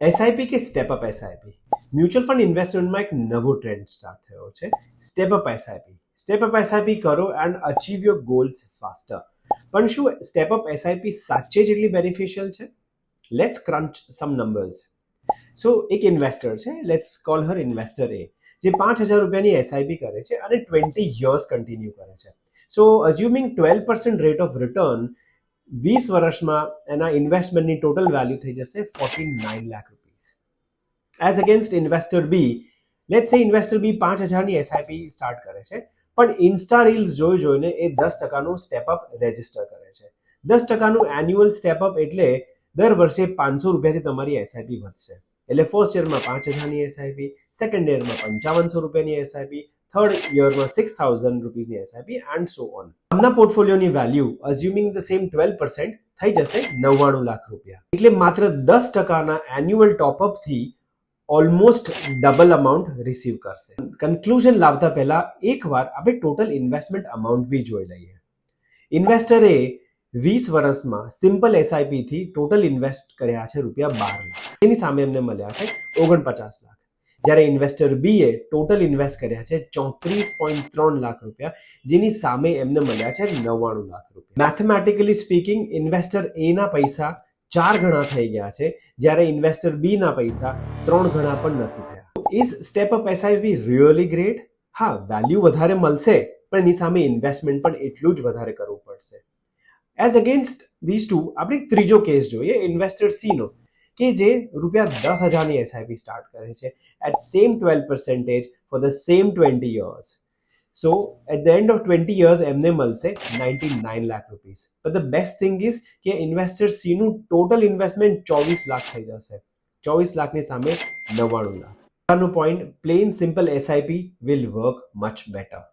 SIP કે step up SIP mutual fund ઇન્વેસ્ટમેન્ટમાં એક નવો ટ્રેન્ડ સ્ટાર્ટ થયો છે. Step up SIP. Step up SIP કરો and achieve your goals faster. પણ શું સ્ટેપ અપ એસઆઈપી સાચે જ એટલી બેનિફિશિયલ છે? Let's crunch some numbers. So એક ઇન્વેસ્ટર છે, let's call her investor A, જે 5,000 રૂપિયાની એસઆઈપી કરે છે અને 20 યર્સ કન્ટિન્યુ કરે છે. So assuming 12% rate of return 20 વર્ષમાં એના ઇન્વેસ્ટમેન્ટની ટોટલ વેલ્યુ થઈ જશે 49 lakh rupees. As against investor B, let's say investor B 5,000ની એસઆઈપી સ્ટાર્ટ કરે છે, પણ ઇન્સ્ટા રીલ્સ જોઈને એ 10%નું સ્ટેપઅપ રજીસ્ટર કરે છે. 10%નું એન્યુઅલ સ્ટેપઅપ એટલે દર વર્ષે 500 રૂપિયાથી તમારી એસઆઈપી વધશે. એટલે ફર્સ્ટ યરમાં 5,000ની એસઆઈપી, સેકન્ડ યરમાં 5,500 રૂપિયાની એસઆઈપી, થર્ડ યરમાં 6,000 રૂપીસની એસઆઈપી એન્ડ સો ઓન. આમના પોર્ટફોલિયોની વેલ્યુ અઝ્યુમિંગ ધ સેમ 12% થઈ જશે 99 લાખ રૂપિયા. એટલે માત્ર 10%ના એન્યુઅલ ટોપઅપથી ઓલમોસ્ટ ડબલ અમાઉન્ટ રિસીવ કરશે. કન્ક્લુઝન લાવતા પહેલા એકવાર આપણે ટોટલ ઇન્વેસ્ટમેન્ટ અમાઉન્ટ બી જોઈ લઈએ. ઇન્વેસ્ટરે 20 વર્ષમાં સિમ્પલ એસઆઈપી થી ટોટલ ઇન્વેસ્ટ કર્યા છે ₹12 લાખ. એની સામે એમને મળ્યા છે 49 લાખ. જ્યારે ઇન્વેસ્ટર બી એ ટોટલ ઇન્વેસ્ટ કર્યા છે 34.3 લાખ રૂપિયા, જેની સામે એમને મળ્યા છે 99 લાખ રૂપિયા. મેથેમેટિકલી સ્પીકિંગ ઇન્વેસ્ટર એ ના પૈસા 4 ગણા થઈ ગયા છે, જ્યારે ઇન્વેસ્ટર બી ના પૈસા 3 ગણા પણ નથી થયા. Is step up SIP really great? હા, વેલ્યુ વધારે મળશે, પણ એની સામે ઇન્વેસ્ટમેન્ટ પણ એટલું જ વધારે કરવું પડશે. એઝ અગેન્સ્ટ ધીઝ ટુ આપણે ત્રીજો કેસ જોઈએ ઇન્વેસ્ટર સી નો, કે જે ₹10,000ની એસઆઈપી સ્ટાર્ટ કરે છે at same 12% for the same 20 years. So at the end of 20 years એમને મળશે 99 lakh rupees. But the best thing is કે ઇન્વેસ્ટર સી નું ટોટલ ઇન્વેસ્ટમેન્ટ 24 લાખ થઈ જશે. 24 લાખની સામે 99 lakh. Point plain simple SIP will work much better.